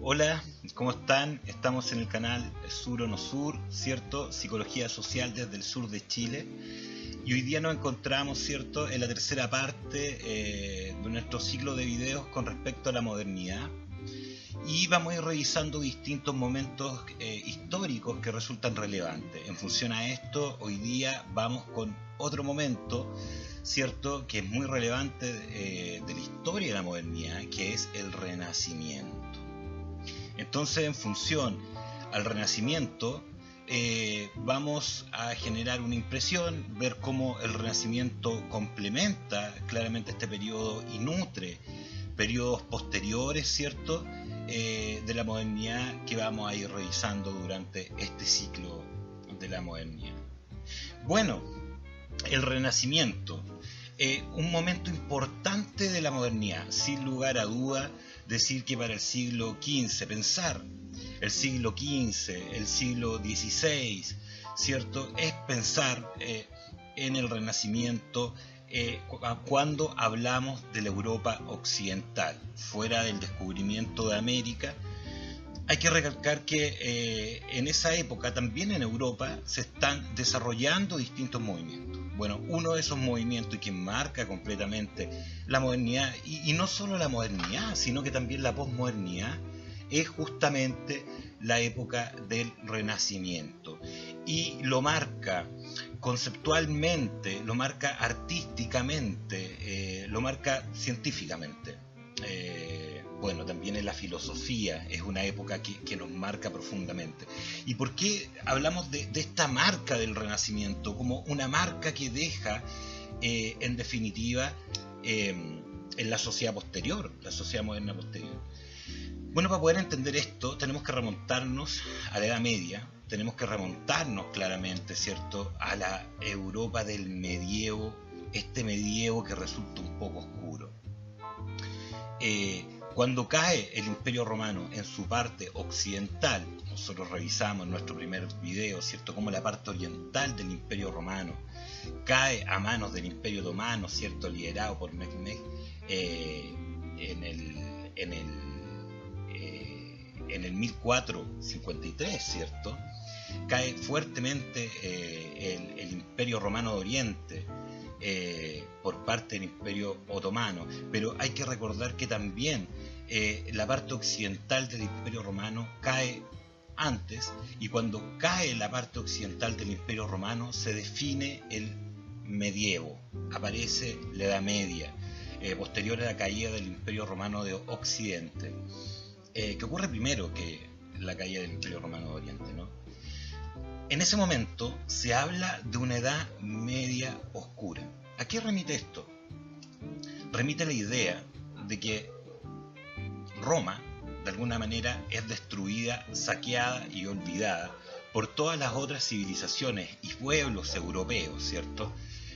Hola, ¿cómo están? Estamos en el canal Sur o No Sur, ¿cierto? Psicología social desde el sur de Chile. Y hoy día nos encontramos, ¿cierto?, en la tercera parte de nuestro ciclo de videos con respecto a la modernidad. Y vamos a ir revisando distintos momentos históricos que resultan relevantes. En función a esto, hoy día vamos con otro momento, ¿cierto?, que es muy relevante de la historia de la modernidad, que es el Renacimiento. Entonces, en función al Renacimiento, vamos a generar una impresión, ver cómo el Renacimiento complementa claramente este periodo y nutre periodos posteriores, ¿cierto?, de la modernidad que vamos a ir revisando durante este ciclo de la modernidad. Bueno, el Renacimiento, un momento importante de la modernidad, sin lugar a duda. Decir que para el siglo XV, pensar el siglo XV, el siglo XVI, ¿cierto? Es pensar en el Renacimiento cuando hablamos de la Europa occidental, fuera del descubrimiento de América. Hay que recalcar que en esa época, también en Europa, se están desarrollando distintos movimientos. Bueno, uno de esos movimientos y que marca completamente la modernidad, y no solo la modernidad, sino que también la posmodernidad, es justamente la época del Renacimiento. Y lo marca conceptualmente, lo marca artísticamente, lo marca científicamente. Bueno, también en la filosofía es una época que nos marca profundamente. ¿Y por qué hablamos de esta marca del Renacimiento como una marca que deja, en definitiva, en la sociedad posterior, la sociedad moderna posterior? Bueno, para poder entender esto tenemos que remontarnos a la Edad Media, tenemos que remontarnos claramente, ¿cierto?, a la Europa del medievo, este medievo que resulta un poco oscuro. Cuando cae el Imperio Romano en su parte occidental, nosotros revisamos en nuestro primer video, ¿cierto?, cómo la parte oriental del Imperio Romano cae a manos del Imperio Otomano, ¿cierto?, liderado por Mehmed, en el 1453, ¿cierto? Cae fuertemente el Imperio Romano de Oriente por parte del Imperio Otomano, pero hay que recordar que también la parte occidental del Imperio Romano cae antes, y cuando cae la parte occidental del Imperio Romano se define el medievo, aparece la Edad Media, posterior a la caída del Imperio Romano de Occidente, que ocurre primero que la caída del Imperio Romano de Oriente, ¿no? En ese momento se habla de una edad media oscura. ¿A qué remite esto? Remite a la idea de que Roma, de alguna manera, es destruida, saqueada y olvidada por todas las otras civilizaciones y pueblos europeos, ¿cierto?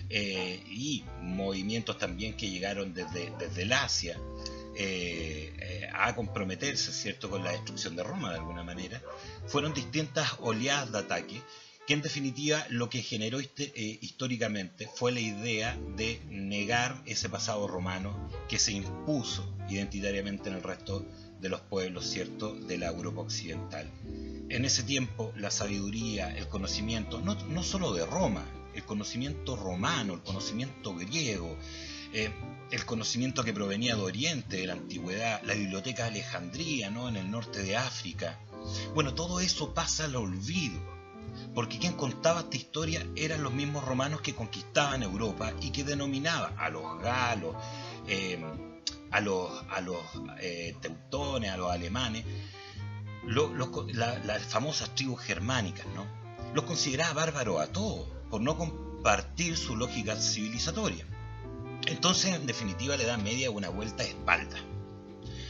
Y movimientos también que llegaron desde el Asia, a comprometerse, ¿cierto?, con la destrucción de Roma de alguna manera. Fueron distintas oleadas de ataque que en definitiva lo que generó históricamente fue la idea de negar ese pasado romano que se impuso identitariamente en el resto de los pueblos, ¿cierto?, de la Europa occidental. En ese tiempo la sabiduría, el conocimiento, no solo de Roma, el conocimiento romano, el conocimiento griego, el conocimiento que provenía de Oriente, de la antigüedad, la biblioteca de Alejandría, ¿no?, en el norte de África. Bueno, todo eso pasa al olvido, porque quien contaba esta historia eran los mismos romanos que conquistaban Europa y que denominaban a los galos, a los teutones, a los alemanes, las famosas tribus germánicas, ¿no? Los consideraba bárbaros a todos por no compartir su lógica civilizatoria. Entonces, en definitiva, la Edad Media una vuelta de espalda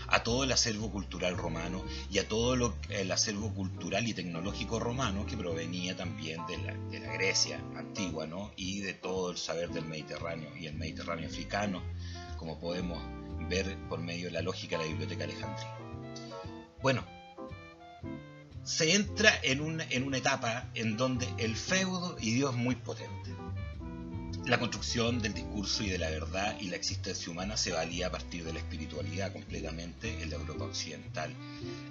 a todo el acervo cultural romano y a todo el acervo cultural y tecnológico romano que provenía también de la Grecia antigua, ¿no?, y de todo el saber del Mediterráneo y el Mediterráneo africano, como podemos ver por medio de la lógica de la biblioteca de Alejandría. Bueno, se entra en una etapa en donde el feudo y Dios muy potente. La construcción del discurso y de la verdad y la existencia humana se valía a partir de la espiritualidad completamente en la Europa occidental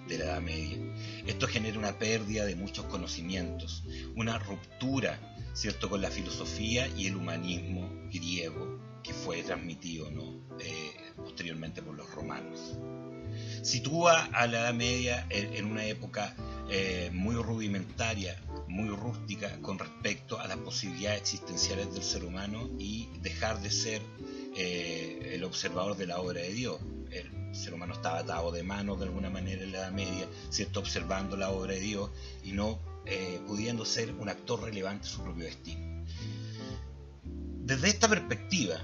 de la Edad Media. Esto genera una pérdida de muchos conocimientos, una ruptura, ¿cierto?, con la filosofía y el humanismo griego que fue transmitido, ¿no?, posteriormente por los romanos. Sitúa a la Edad Media en una época muy rudimentaria, muy rústica con respecto a las posibilidades existenciales del ser humano y dejar de ser el observador de la obra de Dios. El ser humano estaba atado de manos de alguna manera en la Edad Media, ¿cierto?, observando la obra de Dios y no pudiendo ser un actor relevante en su propio destino. Desde esta perspectiva,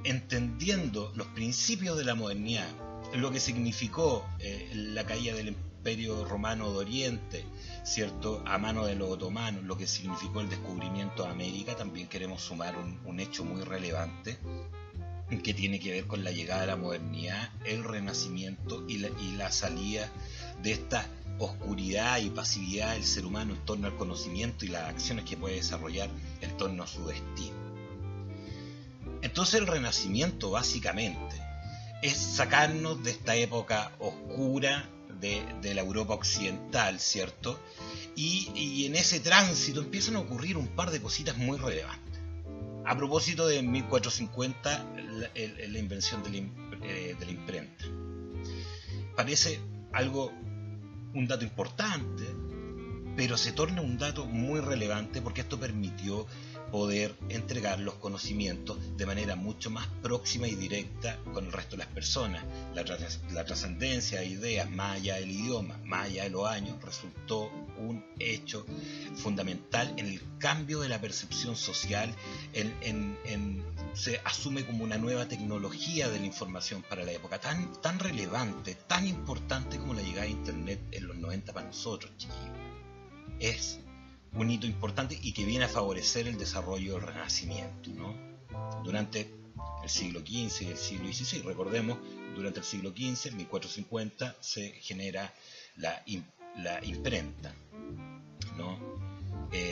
entendiendo los principios de la modernidad, lo que significó la caída del Imperio Romano de Oriente, ¿cierto?, a mano de los otomanos, lo que significó el descubrimiento de América, también queremos sumar un hecho muy relevante que tiene que ver con la llegada de la modernidad, el renacimiento y la salida de esta oscuridad y pasividad del ser humano en torno al conocimiento y las acciones que puede desarrollar en torno a su destino. Entonces el renacimiento básicamente es sacarnos de esta época oscura de la Europa occidental, ¿cierto? Y en ese tránsito empiezan a ocurrir un par de cositas muy relevantes. A propósito de 1450, la invención de la imprenta. Parece un dato importante, pero se torna un dato muy relevante porque esto permitió poder entregar los conocimientos de manera mucho más próxima y directa con el resto de las personas. La trascendencia de ideas más allá del idioma, más allá de los años, resultó un hecho fundamental en el cambio de la percepción social, se asume como una nueva tecnología de la información para la época, tan relevante, tan importante como la llegada de Internet en los 90 para nosotros, chiquillos. Es un hito importante y que viene a favorecer el desarrollo del Renacimiento, ¿no? Durante el siglo XV y el siglo XVI, recordemos, durante el siglo XV, en 1450, se genera la imprenta, ¿no?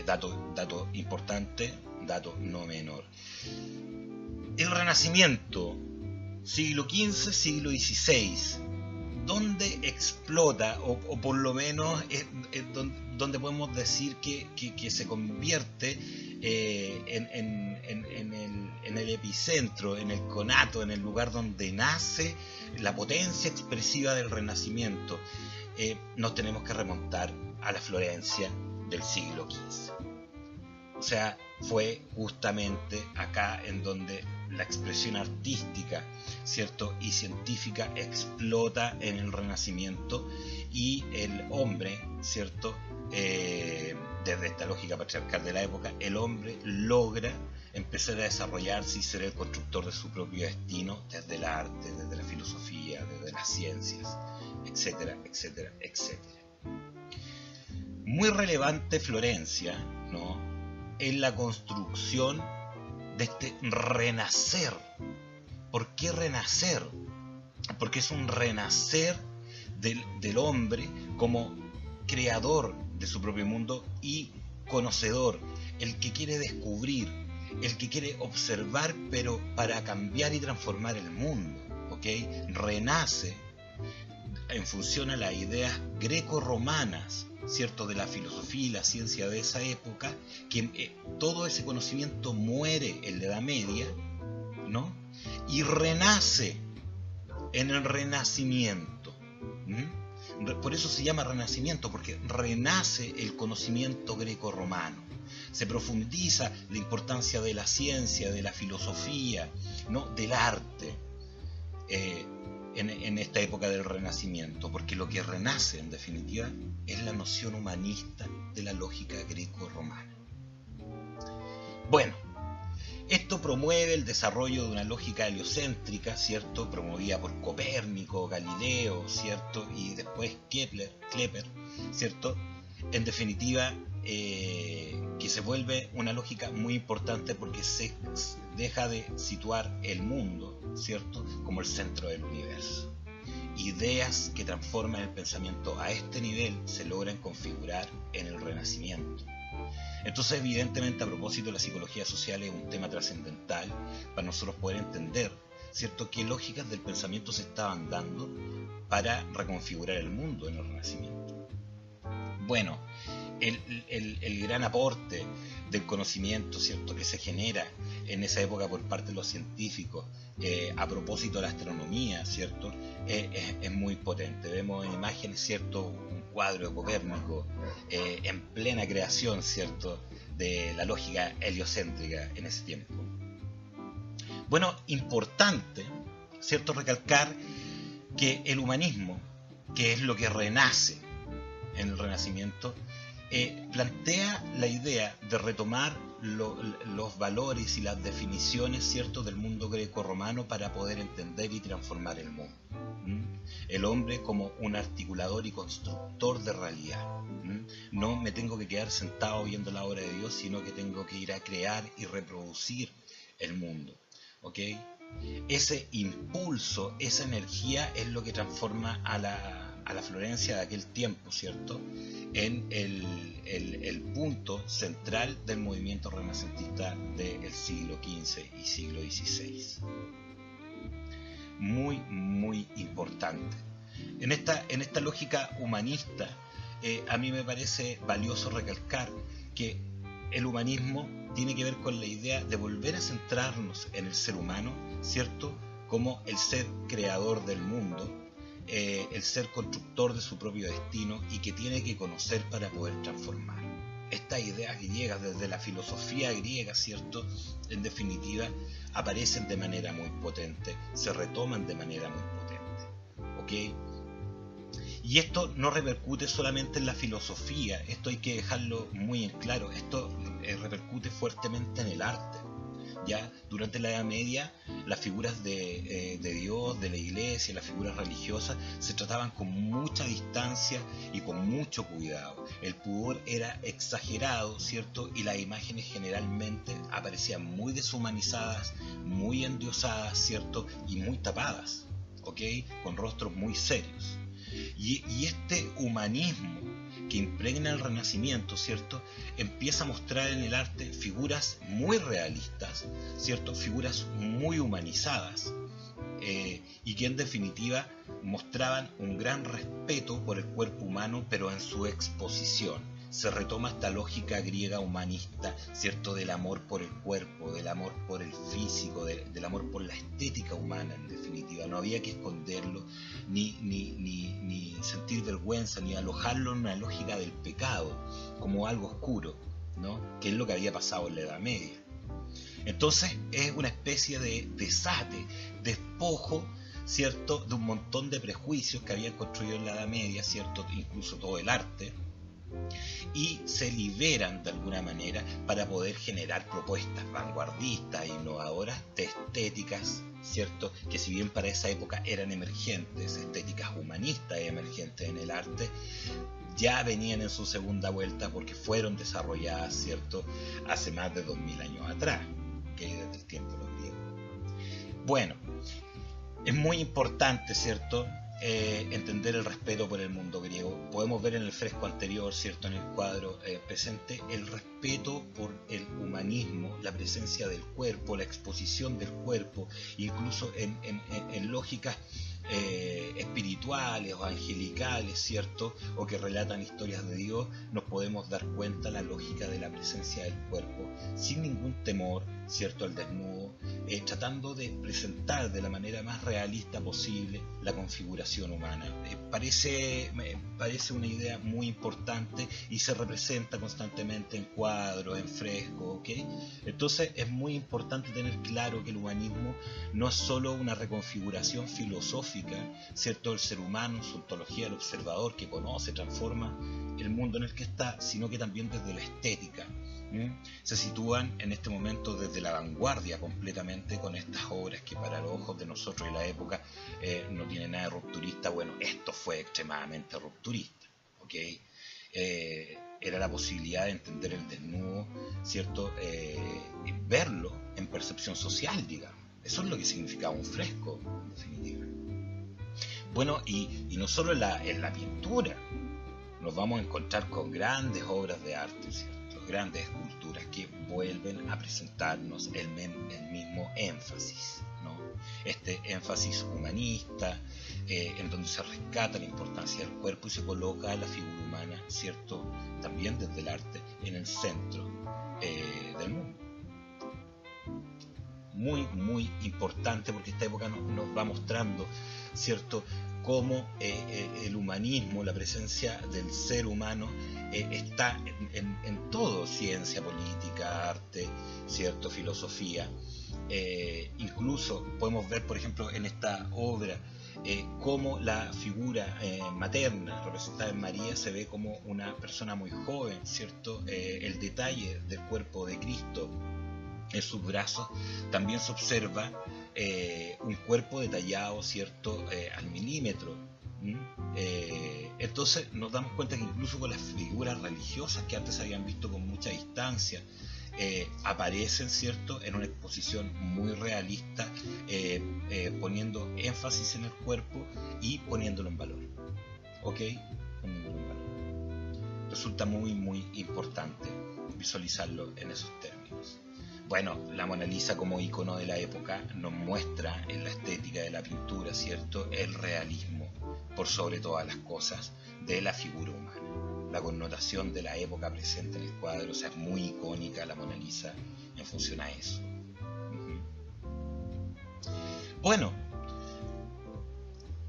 Dato importante, dato no menor. El Renacimiento, siglo XV, siglo XVI, donde explota, o por lo menos donde podemos decir que se convierte en el epicentro, en el conato, en el lugar donde nace la potencia expresiva del Renacimiento. Nos tenemos que remontar a la Florencia del siglo XV. O sea, fue justamente acá en donde la expresión artística, ¿cierto?, y científica explota en el Renacimiento y el hombre, ¿cierto?, desde esta lógica patriarcal de la época, el hombre logra empezar a desarrollarse y ser el constructor de su propio destino desde el arte, desde la filosofía, desde las ciencias, etcétera, etcétera, etcétera. Muy relevante Florencia, ¿no?, en la construcción de este renacer. ¿Por qué renacer? Porque es un renacer del hombre como creador de su propio mundo y conocedor, el que quiere descubrir, el que quiere observar, pero para cambiar y transformar el mundo, ¿ok? Renace en función a las ideas greco-romanas, ¿cierto?, de la filosofía y la ciencia de esa época, que todo ese conocimiento muere en la Edad Media, ¿no?, y renace en el Renacimiento. Por eso se llama Renacimiento, porque renace el conocimiento greco-romano. Se profundiza la importancia de la ciencia, de la filosofía, ¿no?, del arte, en esta época del Renacimiento, porque lo que renace en definitiva es la noción humanista de la lógica greco-romana. Bueno, esto promueve el desarrollo de una lógica heliocéntrica, ¿cierto?, promovida por Copérnico, Galileo, ¿cierto?, y después Kepler, ¿cierto?, en definitiva, que se vuelve una lógica muy importante porque se deja de situar el mundo, ¿cierto?, como el centro del universo. Ideas que transforman el pensamiento a este nivel se logran configurar en el Renacimiento. Entonces, evidentemente, a propósito de la psicología social, es un tema trascendental para nosotros poder entender, ¿cierto?, qué lógicas del pensamiento se estaban dando para reconfigurar el mundo en el Renacimiento. Bueno, el gran aporte del conocimiento, ¿cierto?, que se genera en esa época por parte de los científicos a propósito de la astronomía, ¿cierto?, es muy potente. Vemos en imágenes, ¿cierto?, un cuadro de Copérnico en plena creación, ¿cierto?, de la lógica heliocéntrica en ese tiempo. Bueno, importante, ¿cierto?, recalcar que el humanismo, que es lo que renace en el Renacimiento, plantea la idea de retomar los valores y las definiciones, ¿cierto?, del mundo greco-romano para poder entender y transformar el mundo. El hombre como un articulador y constructor de realidad. No me tengo que quedar sentado viendo la obra de Dios, sino que tengo que ir a crear y reproducir el mundo. ¿Ok? Ese impulso, esa energía es lo que transforma a la Florencia de aquel tiempo, ¿cierto?, en el punto central del movimiento renacentista del siglo XV y siglo XVI. Muy, muy importante. En esta lógica humanista, a mí me parece valioso recalcar que el humanismo tiene que ver con la idea de volver a centrarnos en el ser humano, ¿cierto?, como el ser creador del mundo, el ser constructor de su propio destino y que tiene que conocer para poder transformar. Estas ideas griegas, desde la filosofía griega, ¿cierto?, en definitiva, aparecen de manera muy potente, se retoman de manera muy potente. ¿Ok? Y esto no repercute solamente en la filosofía, esto hay que dejarlo muy en claro, esto repercute fuertemente en el arte. Ya durante la Edad Media, las figuras de Dios, de la Iglesia, las figuras religiosas, se trataban con mucha distancia y con mucho cuidado. El pudor era exagerado, ¿cierto? Y las imágenes generalmente aparecían muy deshumanizadas, muy endiosadas, ¿cierto? Y muy tapadas, ¿ok? Con rostros muy serios. Y este humanismo que impregna el Renacimiento, ¿cierto?, empieza a mostrar en el arte figuras muy realistas, ¿cierto?, figuras muy humanizadas, y que en definitiva mostraban un gran respeto por el cuerpo humano, pero en su exposición. Se retoma esta lógica griega humanista, ¿cierto?, del amor por el cuerpo, del amor por el físico, del amor por la estética humana, en definitiva. No había que esconderlo, ni sentir vergüenza, ni alojarlo en una lógica del pecado, como algo oscuro, ¿no?, que es lo que había pasado en la Edad Media. Entonces es una especie de desate, despojo, ¿cierto?, de un montón de prejuicios que habían construido en la Edad Media, ¿cierto?, incluso todo el arte, y se liberan de alguna manera para poder generar propuestas vanguardistas, innovadoras, de estéticas, ¿cierto?, que si bien para esa época eran emergentes, estéticas humanistas emergentes en el arte, ya venían en su segunda vuelta porque fueron desarrolladas, ¿cierto?, hace más de 2000 años atrás, que desde el tiempo de los griegos. Bueno, es muy importante, ¿cierto?, entender el respeto por el mundo griego. Podemos ver en el fresco anterior, ¿cierto?, en el cuadro presente, el respeto por el humanismo, la presencia del cuerpo, la exposición del cuerpo, incluso en lógicas espirituales o angelicales, ¿cierto?, o que relatan historias de Dios, nos podemos dar cuenta la lógica de la presencia del cuerpo, sin ningún temor, ¿cierto?, al desnudo, tratando de presentar de la manera más realista posible la configuración humana. Me parece una idea muy importante y se representa constantemente en cuadros, en frescos, ¿ok? Entonces es muy importante tener claro que el humanismo no es solo una reconfiguración filosófica, ¿cierto?, del ser humano, su ontología del observador que conoce, transforma el mundo en el que está, sino que también desde la estética. Se sitúan en este momento desde la vanguardia completamente con estas obras que para los ojos de nosotros y la época no tiene nada de rupturista. Bueno, esto fue extremadamente rupturista, ¿ok? Era la posibilidad de entender el desnudo, ¿cierto?, y verlo en percepción social, digamos. Eso es lo que significaba un fresco, en definitiva. Bueno, y no solo en la pintura, nos vamos a encontrar con grandes obras de arte, ¿cierto?, grandes esculturas que vuelven a presentarnos el mismo énfasis, ¿no? Este énfasis humanista, en donde se rescata la importancia del cuerpo y se coloca a la figura humana, ¿cierto?, también desde el arte, en el centro del mundo. Muy, muy importante, porque esta época nos va mostrando, ¿cierto?, cómo el humanismo, la presencia del ser humano, está en todo: ciencia, política, arte, ¿cierto?, filosofía. Incluso podemos ver, por ejemplo, en esta obra, cómo la figura materna representada en María se ve como una persona muy joven, ¿cierto? El detalle del cuerpo de Cristo en sus brazos, también se observa un cuerpo detallado, ¿cierto?, al milímetro. Entonces nos damos cuenta que incluso con las figuras religiosas que antes se habían visto con mucha distancia, aparecen, ¿cierto?, en una exposición muy realista, poniendo énfasis en el cuerpo y poniéndolo en valor. ¿Ok? Poniéndolo en valor. Resulta muy, muy importante visualizarlo en esos términos. Bueno, la Mona Lisa, como icono de la época, nos muestra en la estética de la pintura, ¿cierto?, el realismo, por sobre todas las cosas, de la figura humana. La connotación de la época presente en el cuadro, o sea, es muy icónica la Mona Lisa en función a eso. Bueno,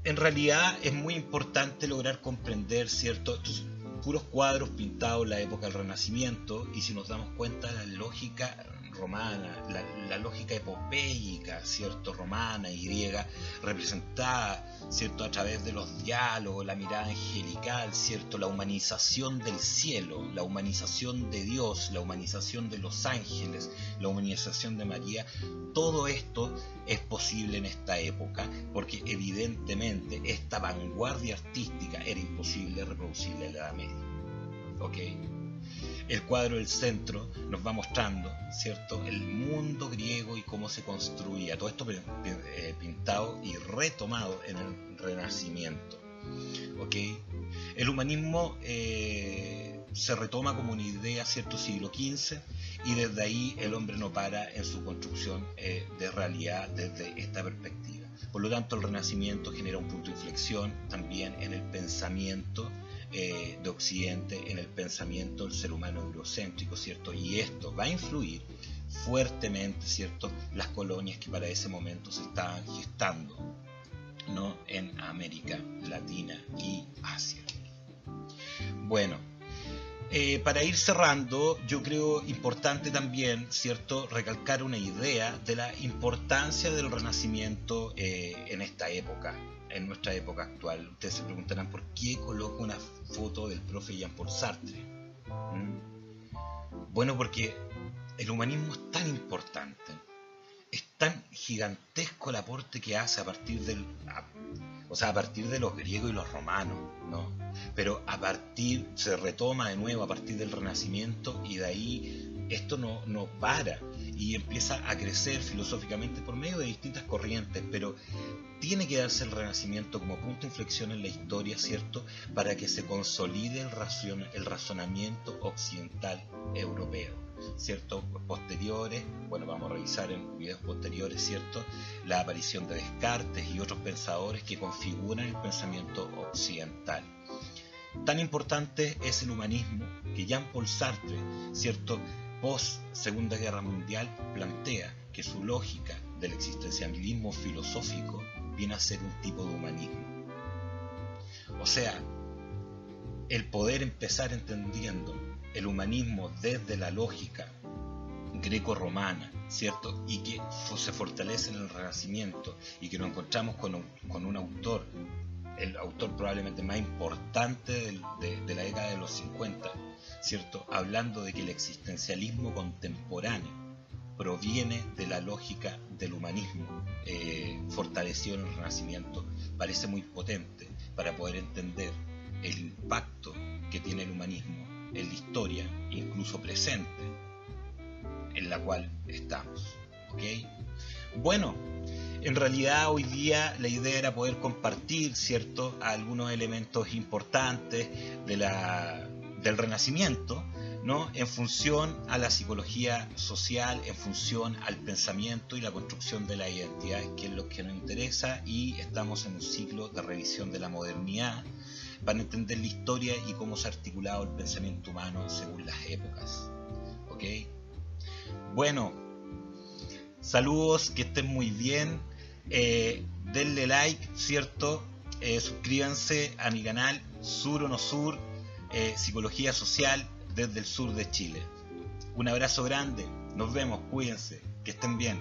en realidad es muy importante lograr comprender, ¿cierto?, estos puros cuadros pintados en la época del Renacimiento, y si nos damos cuenta, la lógica romana, la lógica epopéica, ¿cierto?, romana y griega, representada, ¿cierto?, a través de los diálogos, la mirada angelical, ¿cierto?, la humanización del cielo, la humanización de Dios, la humanización de los ángeles, la humanización de María. Todo esto es posible en esta época, porque evidentemente esta vanguardia artística era imposible reproducirla en la Edad Media. ¿Ok? El cuadro del centro nos va mostrando, ¿cierto?, el mundo griego y cómo se construía. Todo esto pintado y retomado en el Renacimiento. ¿Ok? El humanismo se retoma como una idea, ¿cierto?, siglo XV, y desde ahí el hombre no para en su construcción de realidad desde esta perspectiva. Por lo tanto, el Renacimiento genera un punto de inflexión también en el pensamiento de Occidente, en el pensamiento del ser humano eurocéntrico, ¿cierto? Y esto va a influir fuertemente, ¿cierto?, las colonias que para ese momento se estaban gestando, ¿no?, en América Latina y Asia. Bueno, para ir cerrando, yo creo importante también, ¿cierto?, recalcar una idea de la importancia del Renacimiento en esta época, en nuestra época actual. Ustedes se preguntarán por qué coloco una foto del profe Jean-Paul Sartre. Bueno, porque el humanismo es tan importante, es tan gigantesco el aporte que hace a partir de los griegos y los romanos, ¿no? Pero se retoma de nuevo a partir del Renacimiento, y de ahí esto no para y empieza a crecer filosóficamente por medio de distintas corrientes, pero tiene que darse el Renacimiento como punto de inflexión en la historia, ¿cierto?, para que se consolide el razonamiento occidental europeo, ¿cierto? Posteriores, bueno, vamos a revisar en videos posteriores, ¿cierto?, la aparición de Descartes y otros pensadores que configuran el pensamiento occidental. Tan importante es el humanismo que Jean-Paul Sartre, ¿cierto?, post Segunda Guerra Mundial, plantea que su lógica del existencialismo filosófico viene a ser un tipo de humanismo. O sea, el poder empezar entendiendo el humanismo desde la lógica greco-romana, ¿cierto?, y que se fortalece en el Renacimiento, y que nos encontramos con un autor, el autor probablemente más importante de la década de los 50, ¿cierto?, hablando de que el existencialismo contemporáneo proviene de la lógica del humanismo, fortalecido en el Renacimiento. Parece muy potente para poder entender el impacto que tiene el humanismo en la historia, incluso presente, en la cual estamos. ¿Ok? Bueno, en realidad hoy día la idea era poder compartir, ¿cierto?, algunos elementos importantes del Renacimiento, ¿no? En función a la psicología social, en función al pensamiento y la construcción de la identidad, que es lo que nos interesa, y estamos en un ciclo de revisión de la modernidad para entender la historia y cómo se ha articulado el pensamiento humano según las épocas. ¿Ok? Bueno, saludos, que estén muy bien. Denle like, ¿cierto? Suscríbanse a mi canal Sur o No Sur, Psicología Social desde el sur de Chile. Un abrazo grande, nos vemos, cuídense, que estén bien.